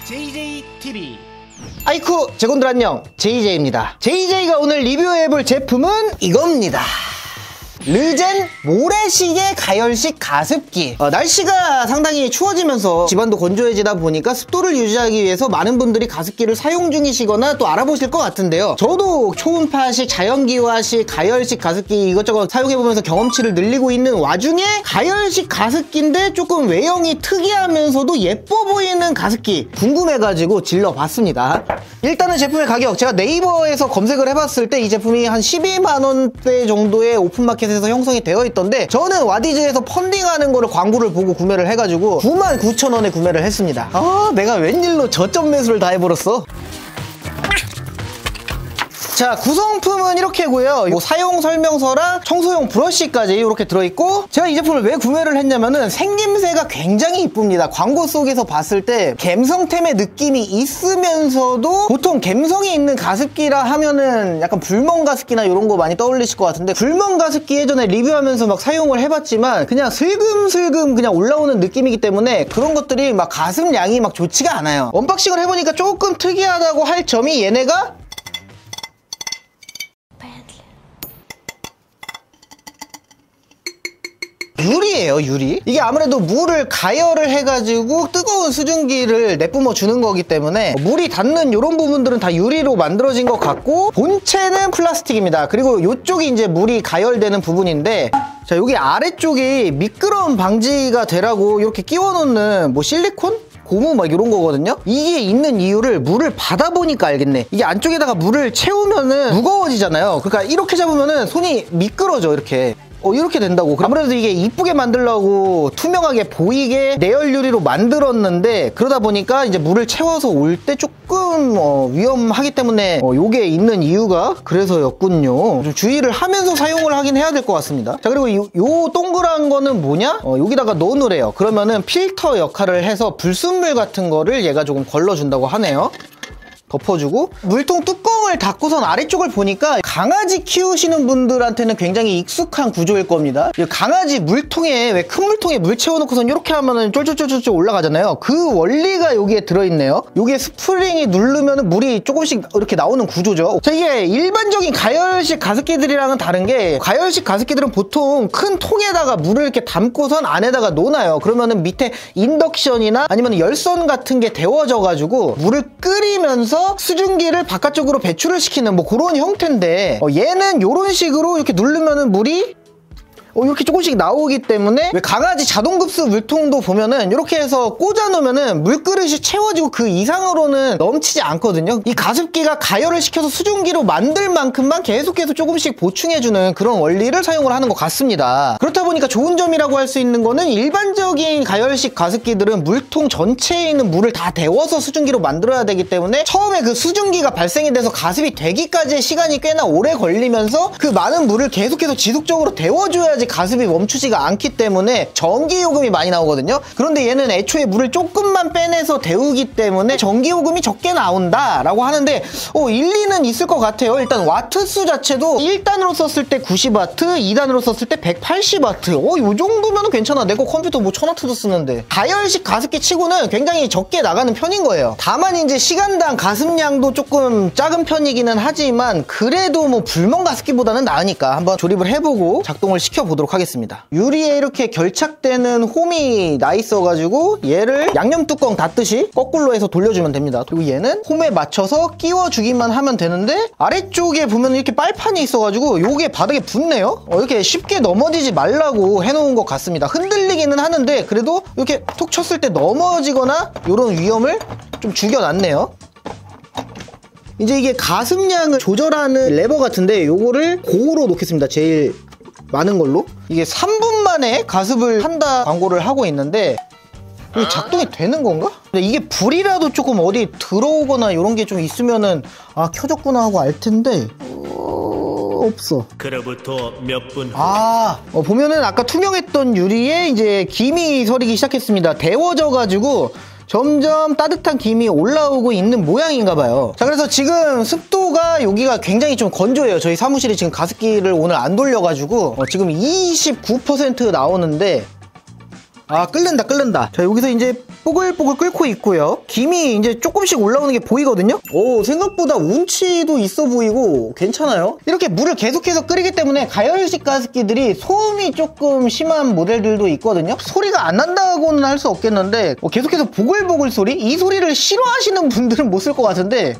JJTV. 아이쿠 제군들 안녕, JJ입니다. JJ가 오늘 리뷰해볼 제품은 이겁니다. 르젠 모래시계 가열식 가습기. 날씨가 상당히 추워지면서 집안도 건조해지다 보니까 습도를 유지하기 위해서 많은 분들이 가습기를 사용 중이시거나 또 알아보실 것 같은데요. 저도 초음파식, 자연기화식, 가열식 가습기 이것저것 사용해보면서 경험치를 늘리고 있는 와중에 가열식 가습기인데 조금 외형이 특이하면서도 예뻐 보이는 가습기 궁금해가지고 질러봤습니다. 일단은 제품의 가격, 제가 네이버에서 검색을 해봤을 때 이 제품이 한 12만원대 정도의 오픈마켓에 형성이 되어 있던데, 저는 와디즈에서 펀딩하는 거를 광고를 보고 구매를 해가지고 99,000원에 구매를 했습니다. 내가 웬일로 저점 매수를 다 해버렸어. 자, 구성품은 이렇게고요. 사용 설명서랑 청소용 브러쉬까지 이렇게 들어있고, 제가 이 제품을 왜 구매를 했냐면은 생김새가 굉장히 이쁩니다. 광고 속에서 봤을 때 갬성템의 느낌이 있으면서도, 보통 갬성이 있는 가습기라 하면은 약간 불멍 가습기나 이런 거 많이 떠올리실 것 같은데, 불멍 가습기 예전에 리뷰하면서 막 사용을 해봤지만 그냥 슬금슬금 그냥 올라오는 느낌이기 때문에 그런 것들이 막 가습량이 막 좋지가 않아요. 언박싱을 해보니까 조금 특이하다고 할 점이, 얘네가 유리예요, 유리. 이게 아무래도 물을 가열을 해가지고 뜨거운 수증기를 내뿜어 주는 거기 때문에 물이 닿는 이런 부분들은 다 유리로 만들어진 것 같고, 본체는 플라스틱입니다. 그리고 이쪽이 이제 물이 가열되는 부분인데, 자, 여기 아래쪽이 미끄럼 방지가 되라고 이렇게 끼워 놓는 뭐 실리콘? 고무 막 이런 거거든요. 이게 있는 이유를 물을 받아보니까 알겠네. 이게 안쪽에다가 물을 채우면은 무거워지잖아요. 그러니까 이렇게 잡으면은 손이 미끄러져, 이렇게. 이렇게 된다고. 아무래도 이게 이쁘게 만들려고 투명하게 보이게 내열 유리로 만들었는데, 그러다 보니까 이제 물을 채워서 올 때 조금 위험하기 때문에 요게 있는 이유가 그래서였군요. 좀 주의를 하면서 사용을 하긴 해야 될 것 같습니다. 자, 그리고 요 동그란 거는 뭐냐? 여기다가 넣어놓으래요. 그러면은 필터 역할을 해서 불순물 같은 거를 얘가 조금 걸러준다고 하네요. 덮어주고, 물통 뚜껑을 닫고선 아래쪽을 보니까 강아지 키우시는 분들한테는 굉장히 익숙한 구조일 겁니다. 강아지 물통에, 왜 큰 물통에 물 채워놓고선 이렇게 하면은 쫄쫄쫄쫄 올라가잖아요. 그 원리가 여기에 들어있네요. 여기에 스프링이 누르면 물이 조금씩 이렇게 나오는 구조죠. 자, 이게 일반적인 가열식 가습기들이랑은 다른 게, 가열식 가습기들은 보통 큰 통에다가 물을 이렇게 담고선 안에다가 놓아요. 그러면은 밑에 인덕션이나 아니면 열선 같은 게 데워져가지고 물을 끓이면서 수증기를 바깥쪽으로 배출을 시키는 뭐 그런 형태인데, 얘는 이런 식으로 이렇게 누르면은 물이 이렇게 조금씩 나오기 때문에, 왜 강아지 자동급수 물통도 보면은 이렇게 해서 꽂아 놓으면은 물그릇이 채워지고 그 이상으로는 넘치지 않거든요. 이 가습기가 가열을 시켜서 수증기로 만들 만큼만 계속해서 조금씩 보충해주는 그런 원리를 사용을 하는 것 같습니다. 그렇다 보니까 좋은 점이라고 할 수 있는 거는, 일반적인 가열식 가습기들은 물통 전체에 있는 물을 다 데워서 수증기로 만들어야 되기 때문에 처음에 그 수증기가 발생이 돼서 가습이 되기까지의 시간이 꽤나 오래 걸리면서, 그 많은 물을 계속해서 지속적으로 데워줘야지 가습이 멈추지가 않기 때문에 전기요금이 많이 나오거든요. 그런데 얘는 애초에 물을 조금만 빼내서 데우기 때문에 전기요금이 적게 나온다 라고 하는데, 일리는 있을 것 같아요. 일단 와트수 자체도 1단으로 썼을 때 90W, 2단으로 썼을 때 180W. 요 정도면 괜찮아. 내 거 컴퓨터 뭐 1000W도 쓰는데. 가열식 가습기 치고는 굉장히 적게 나가는 편인 거예요. 다만 이제 시간당 가습량도 조금 작은 편이기는 하지만, 그래도 뭐 불멍 가습기보다는 나으니까 한번 조립을 해보고 작동을 시켜보도록 하겠습니다. 유리에 이렇게 결착되는 홈이 나 있어가지고 얘를 양념 뚜껑 닫듯이 거꾸로 해서 돌려주면 됩니다. 그리고 얘는 홈에 맞춰서 끼워주기만 하면 되는데, 아래쪽에 보면 이렇게 빨판이 있어가지고 요게 바닥에 붙네요. 이렇게 쉽게 넘어지지 말라고 해놓은 것 같습니다. 흔들리기는 하는데 그래도 이렇게 툭 쳤을 때 넘어지거나 이런 위험을 좀 죽여놨네요. 이제 이게 가습량을 조절하는 레버 같은데, 요거를 고로 놓겠습니다. 제일 많은 걸로. 이게 3분 만에 가습을 한다 광고를 하고 있는데, 이게 작동이 되는 건가? 근데 이게 불이라도 조금 어디 들어오거나 이런 게 좀 있으면은 켜졌구나 하고 알 텐데, 없어. 그로부터 몇 분 후. 보면은 아까 투명했던 유리에 이제 김이 서리기 시작했습니다. 데워져가지고 점점 따뜻한 김이 올라오고 있는 모양인가봐요. 자, 그래서 지금 습도가 여기가 굉장히 좀 건조해요. 저희 사무실이 지금 가습기를 오늘 안 돌려가지고 지금 29% 나오는데, 끓는다. 자, 여기서 이제 뽀글뽀글 끓고 있고요. 김이 이제 조금씩 올라오는 게 보이거든요. 오, 생각보다 운치도 있어 보이고 괜찮아요. 이렇게 물을 계속해서 끓이기 때문에 가열식 가습기들이 소음이 조금 심한 모델들도 있거든요. 소리가 안 난다고는 할 수 없겠는데 계속해서 보글보글 소리? 이 소리를 싫어하시는 분들은 못 쓸 것 같은데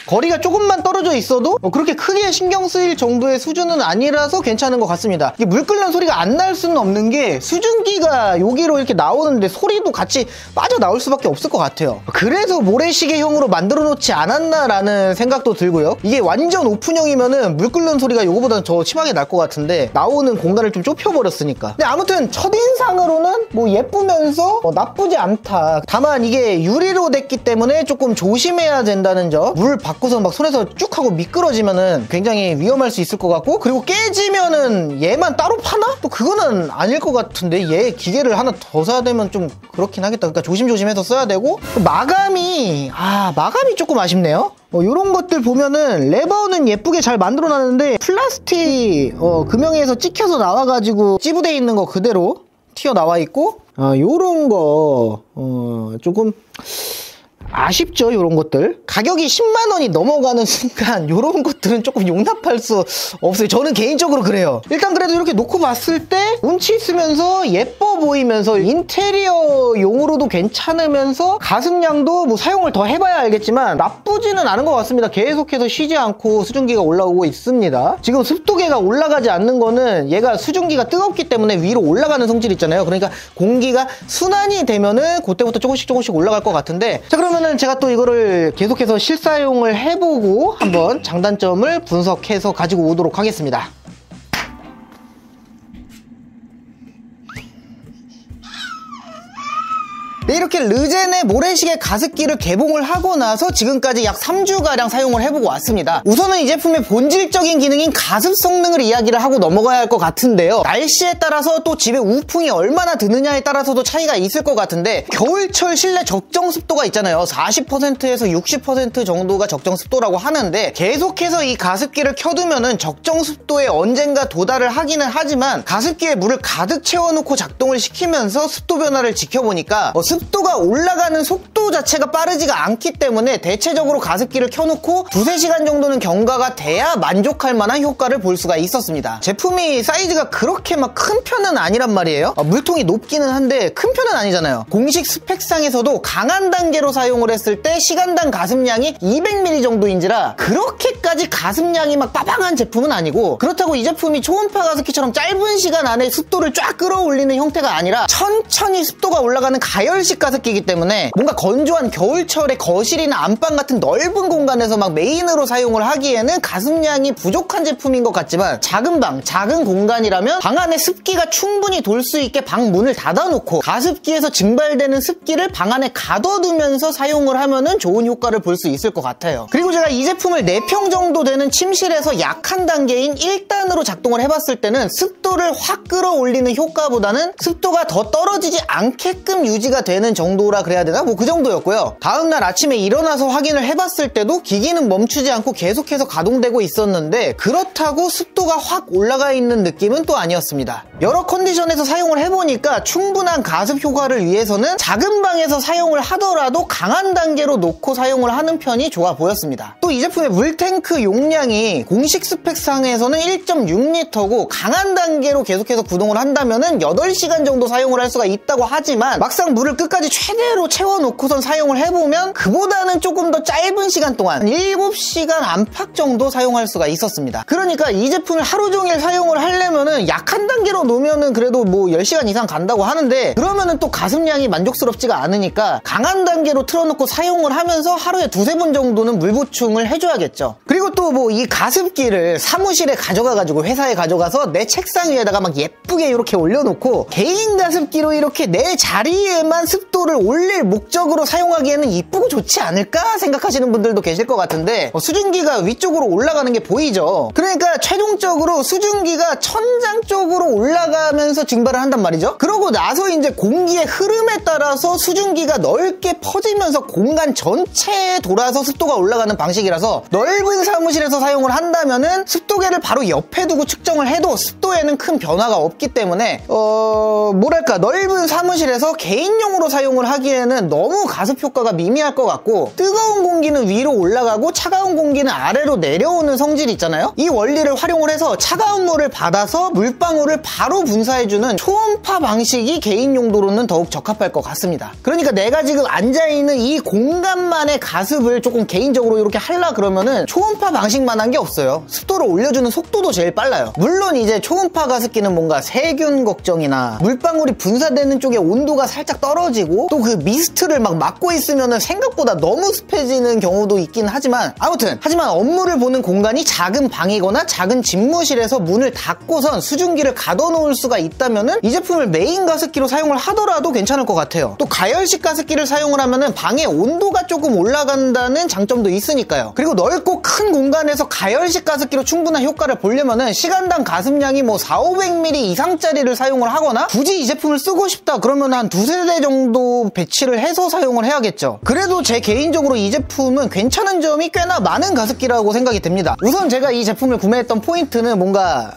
거리가 조금만 떨어져 있어도 그렇게 크게 신경 쓰일 정도의 수준은 아니라서 괜찮은 것 같습니다. 이게 물 끓는 소리가 안 날 수는 없는 게 수증기가 여기로 이렇게 나오는데 소리도 같이 빠져나올 수밖에 없을 것 같아요. 그래서 모래시계형으로 만들어 놓지 않았나라는 생각도 들고요. 이게 완전 오픈형이면은 물 끓는 소리가 요거보다는 더 심하게 날 것 같은데 나오는 공간을 좀 좁혀버렸으니까. 근데 아무튼 첫인상으로는 뭐 예쁘면서 나쁘지 않다. 다만 이게 유리로 됐기 때문에 조금 조심해야 된다는 점. 물 바꿔서 막 손에서 쭉 하고 미끄러지면은 굉장히 위험할 수 있을 것 같고, 그리고 깨지면은 얘만 따로 파나? 또 그거는 아닐 것 같은데 얘 기계를 하나 더 사야 되면 좀 그렇긴 하겠다. 그러니까 조심조심해서 써야 되고, 마감이 조금 아쉽네요. 요런 것들 보면은 레버는 예쁘게 잘 만들어 놨는데 플라스틱 금형에서 찍혀서 나와가지고 찌부돼 있는 거 그대로 튀어나와 있고, 요런 거 조금 아쉽죠. 요런 것들 가격이 10만원이 넘어가는 순간 요런 것들은 조금 용납할 수 없어요. 저는 개인적으로 그래요. 일단 그래도 이렇게 놓고 봤을 때 운치 있으면서 예뻐 보이면서 인테리어용으로도 괜찮으면서 가습량도 뭐 사용을 더 해봐야 알겠지만 나쁘지는 않은 것 같습니다. 계속해서 쉬지 않고 수증기가 올라오고 있습니다. 지금 습도계가 올라가지 않는 거는 얘가 수증기가 뜨겁기 때문에 위로 올라가는 성질 있잖아요. 그러니까 공기가 순환이 되면은 그때부터 조금씩 올라갈 것 같은데, 자 그러면 제가 또 이거를 계속해서 실사용을 해보고 한번 장단점을 분석해서 가지고 오도록 하겠습니다. 네, 이렇게 르젠의 모래시계 가습기를 개봉을 하고 나서 지금까지 약 3주가량 사용을 해보고 왔습니다. 우선은 이 제품의 본질적인 기능인 가습 성능을 이야기를 하고 넘어가야 할 것 같은데요. 날씨에 따라서 또 집에 우풍이 얼마나 드느냐에 따라서도 차이가 있을 것 같은데, 겨울철 실내 적정 습도가 있잖아요. 40%에서 60% 정도가 적정 습도라고 하는데, 계속해서 이 가습기를 켜두면은 적정 습도에 언젠가 도달을 하기는 하지만 가습기에 물을 가득 채워놓고 작동을 시키면서 습도 변화를 지켜보니까 습도가 올라가는 속도 자체가 빠르지가 않기 때문에 대체적으로 가습기를 켜놓고 2-3시간 정도는 경과가 돼야 만족할 만한 효과를 볼 수가 있었습니다. 제품이 사이즈가 그렇게 막 큰 편은 아니란 말이에요. 물통이 높기는 한데 큰 편은 아니잖아요. 공식 스펙상에서도 강한 단계로 사용을 했을 때 시간당 가습량이 200ml 정도인지라 그렇게까지 가습량이 막 빠방한 제품은 아니고, 그렇다고 이 제품이 초음파 가습기처럼 짧은 시간 안에 습도를 쫙 끌어올리는 형태가 아니라 천천히 습도가 올라가는 가열식 가습기이기 때문에 뭔가 건조한 겨울철에 거실이나 안방 같은 넓은 공간에서 막 메인으로 사용을 하기에는 가습량이 부족한 제품인 것 같지만, 작은 방, 작은 공간이라면 방 안에 습기가 충분히 돌 수 있게 방 문을 닫아놓고 가습기에서 증발되는 습기를 방 안에 가둬두면서 사용을 하면은 좋은 효과를 볼 수 있을 것 같아요. 그리고 제가 이 제품을 4평 정도 되는 침실에서 약한 단계인 1단으로 작동을 해봤을 때는 습도를 확 끌어올리는 효과보다는 습도가 더 떨어지지 않게끔 유지가 되는 정도라 그래야 되나? 뭐 그 정도였고요. 다음날 아침에 일어나서 확인을 해봤을 때도 기기는 멈추지 않고 계속해서 가동되고 있었는데, 그렇다고 습도가 확 올라가 있는 느낌은 또 아니었습니다. 여러 컨디션에서 사용을 해보니까 충분한 가습 효과를 위해서는 작은 방에서 사용을 하더라도 강한 단계로 놓고 사용을 하는 편이 좋아 보였습니다. 또 이 제품의 물탱크 용량이 공식 스펙상에서는 1.6L고 강한 단계로 계속해서 구동을 한다면은 8시간 정도 사용을 할 수가 있다고 하지만, 막상 물을 끝까지 최대로 채워놓고선 사용을 해보면 그보다는 조금 더 짧은 시간 동안 7시간 안팎 정도 사용할 수가 있었습니다. 그러니까 이 제품을 하루 종일 사용을 하려면은 약한 단계로 놓으면은 그래도 뭐 10시간 이상 간다고 하는데, 그러면은 또 가습량이 만족스럽지가 않으니까 강한 단계로 틀어놓고 사용을 하면서 하루에 2-3번 정도는 물 보충을 해줘야겠죠. 그리고 또 뭐 이 가습기를 사무실에 가져가가지고 회사에 가져가서 내 책상 위에다가 막 예쁘게 이렇게 올려놓고 개인 가습기로 이렇게 내 자리에만 습도를 올릴 목적으로 사용하기에는 이쁘고 좋지 않을까 생각하시는 분들도 계실 것 같은데, 수증기가 위쪽으로 올라가는 게 보이죠. 그러니까 최종적으로 수증기가 천장 쪽으로 올라가면서 증발을 한단 말이죠. 그러고 나서 이제 공기의 흐름에 따라서 수증기가 넓게 퍼지면서 공간 전체에 돌아서 습도가 올라가는 방식이라서 넓은 사무실에서 사용을 한다면은 습도계를 바로 옆에 두고 측정을 해도 습도에는 큰 변화가 없기 때문에 뭐랄까, 넓은 사무실에서 개인용으로 사용을 하기에는 너무 가습 효과가 미미할 것 같고, 뜨거운 공기는 위로 올라가고 차가운 공기는 아래로 내려오는 성질이 있잖아요. 이 원리를 활용을 해서 차가운 물을 받아서 물방울을 바로 분사해주는 초음파 방식이 개인 용도로는 더욱 적합할 것 같습니다. 그러니까 내가 지금 앉아있는 이 공간만의 가습을 조금 개인적으로 이렇게 하려 그러면은 초음파 방식만한 게 없어요. 습도를 올려주는 속도도 제일 빨라요. 물론 이제 초음파 가습기는 뭔가 세균 걱정이나 물방울이 분사되는 쪽에 온도가 살짝 떨어지고 또 그 미스트를 막 막고 있으면은 생각보다 너무 습해지는 경우도 있긴 하지만, 하지만 업무를 보는 공간이 작은 방이거나 작은 집무실에서 문을 닫고선 수증기를 가둬놓을 수가 있다면은 이 제품을 메인 가습기로 사용을 하더라도 괜찮을 것 같아요. 또 가열식 가습기를 사용을 하면은 방의 온도가 조금 올라간다는 장점도 있으니까요. 그리고 넓고 큰 공간에서 가열식 가습기로 충분한 효과를 보려면은 시간당 가습량이 뭐 400~500ml 이상짜리를 사용을 하거나, 굳이 이 제품을 쓰고 싶다 그러면 한 2~3대 정도 배치를 해서 사용을 해야겠죠. 그래도 제 개인적으로 이 제품은 괜찮은 점이 꽤나 많은 가습기라고 생각이 됩니다. 우선 제가 이 제품을 구매했던 포인트는 뭔가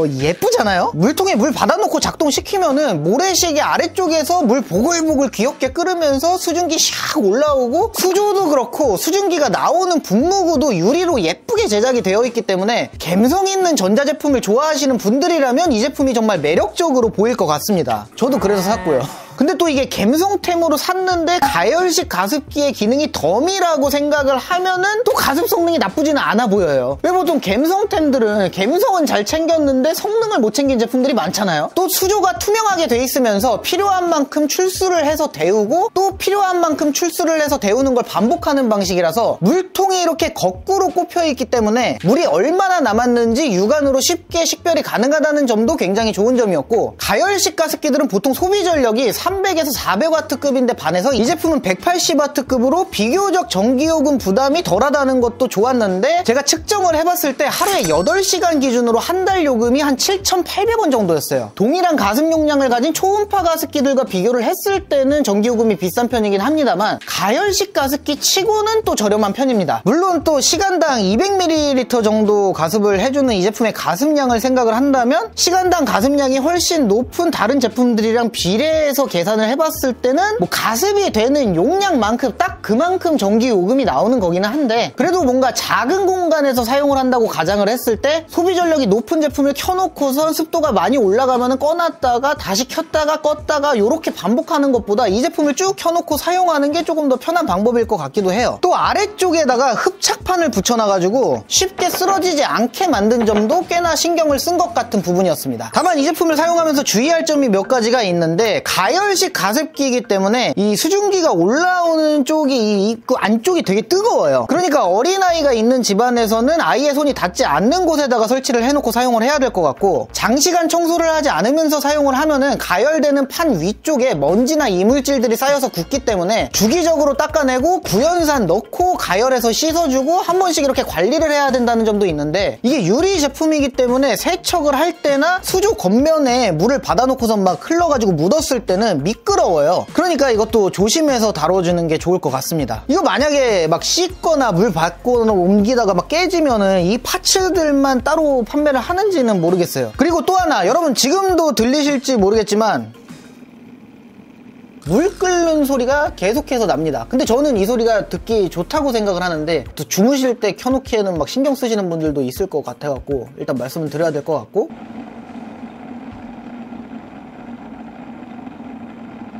예쁘잖아요. 물통에 물 받아놓고 작동시키면은 모래시계 아래쪽에서 물 보글보글 귀엽게 끓으면서 수증기 샥 올라오고, 수조도 그렇고 수증기가 나오는 분무구도 유리로 예쁘게 제작이 되어 있기 때문에 감성 있는 전자제품을 좋아하시는 분들이라면 이 제품이 정말 매력적으로 보일 것 같습니다. 저도 그래서 샀고요. 근데 또 이게 감성템으로 샀는데 가열식 가습기의 기능이 덤이라고 생각을 하면은 또 가습 성능이 나쁘지는 않아 보여요. 왜 보통 감성템들은 감성은 잘 챙겼는데 성능을 못 챙긴 제품들이 많잖아요. 또 수조가 투명하게 돼 있으면서 필요한 만큼 출수를 해서 데우고 또 필요한 만큼 출수를 해서 데우는 걸 반복하는 방식이라서 물통이 이렇게 거꾸로 꼽혀 있기 때문에 물이 얼마나 남았는지 육안으로 쉽게 식별이 가능하다는 점도 굉장히 좋은 점이었고, 가열식 가습기들은 보통 소비 전력이 300에서 400W급인데 반해서 이 제품은 180W급으로 비교적 전기요금 부담이 덜하다는 것도 좋았는데, 제가 측정을 해봤을 때 하루에 8시간 기준으로 한 달 요금이 한 7,800원 정도였어요. 동일한 가습 용량을 가진 초음파 가습기들과 비교를 했을 때는 전기요금이 비싼 편이긴 합니다만, 가열식 가습기 치고는 또 저렴한 편입니다. 물론 또 시간당 200ml 정도 가습을 해주는 이 제품의 가습량을 생각을 한다면 시간당 가습량이 훨씬 높은 다른 제품들이랑 비례해서 계산을 해봤을 때는 뭐 가습이 되는 용량만큼 딱 그만큼 전기 요금이 나오는 거기는 한데, 그래도 뭔가 작은 공간에서 사용을 한다고 가정을 했을 때 소비 전력이 높은 제품을 켜놓고선 습도가 많이 올라가면 꺼놨다가 다시 켰다가 껐다가 이렇게 반복하는 것보다 이 제품을 쭉 켜놓고 사용하는 게 조금 더 편한 방법일 것 같기도 해요. 또 아래쪽에다가 흡착판을 붙여놔가지고 쉽게 쓰러지지 않게 만든 점도 꽤나 신경을 쓴 것 같은 부분이었습니다. 다만 이 제품을 사용하면서 주의할 점이 몇 가지가 있는데, 가열식 가습기이기 때문에 이 수증기가 올라오는 쪽이 그 안쪽이 되게 뜨거워요. 그러니까 어린아이가 있는 집안에서는 아이의 손이 닿지 않는 곳에다가 설치를 해놓고 사용을 해야 될 것 같고, 장시간 청소를 하지 않으면서 사용을 하면은 가열되는 판 위쪽에 먼지나 이물질들이 쌓여서 굳기 때문에 주기적으로 닦아내고 구연산 넣고 가열해서 씻어주고 한 번씩 이렇게 관리를 해야 된다는 점도 있는데, 이게 유리 제품이기 때문에 세척을 할 때나 수조 겉면에 물을 받아놓고서 막 흘러가지고 묻었을 때는 미끄러워요. 그러니까 이것도 조심해서 다뤄주는 게 좋을 것 같습니다. 이거 만약에 막 씻거나 물 받거나 옮기다가 막 깨지면은 이 파츠들만 따로 판매를 하는지는 모르겠어요. 그리고 또 하나, 여러분 지금도 들리실지 모르겠지만 물 끓는 소리가 계속해서 납니다. 근데 저는 이 소리가 듣기 좋다고 생각을 하는데, 또 주무실 때 켜놓기에는 막 신경 쓰시는 분들도 있을 것 같아갖고 일단 말씀을 드려야 될 것 같고,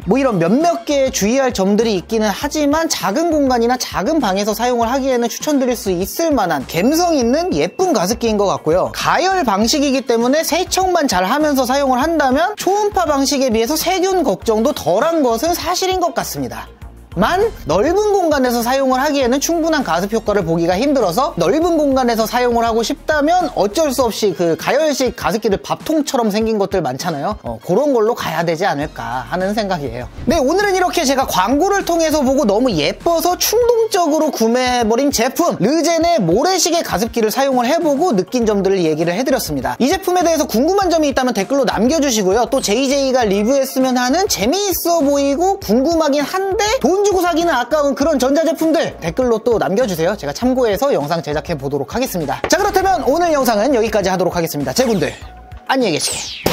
뭐 이런 몇몇 개의 주의할 점들이 있기는 하지만 작은 공간이나 작은 방에서 사용을 하기에는 추천드릴 수 있을 만한 감성 있는 예쁜 가습기인 것 같고요. 가열 방식이기 때문에 세척만 잘 하면서 사용을 한다면 초음파 방식에 비해서 세균 걱정도 덜한 것은 사실인 것 같습니다. 하지만 넓은 공간에서 사용을 하기에는 충분한 가습 효과를 보기가 힘들어서 넓은 공간에서 사용을 하고 싶다면 어쩔 수 없이 그 가열식 가습기를 밥통처럼 생긴 것들 많잖아요. 그런 걸로 가야 되지 않을까 하는 생각이에요. 네, 오늘은 이렇게 제가 광고를 통해서 보고 너무 예뻐서 충동적으로 구매해버린 제품 르젠의 모래시계 가습기를 사용을 해보고 느낀 점들을 얘기를 해드렸습니다. 이 제품에 대해서 궁금한 점이 있다면 댓글로 남겨주시고요. 또 JJ가 리뷰했으면 하는 재미있어 보이고 궁금하긴 한데 돈 주고 사기는 아까운 그런 전자제품들 댓글로 또 남겨주세요. 제가 참고해서 영상 제작해 보도록 하겠습니다. 자, 그렇다면 오늘 영상은 여기까지 하도록 하겠습니다. 제분들 안녕히 계시게.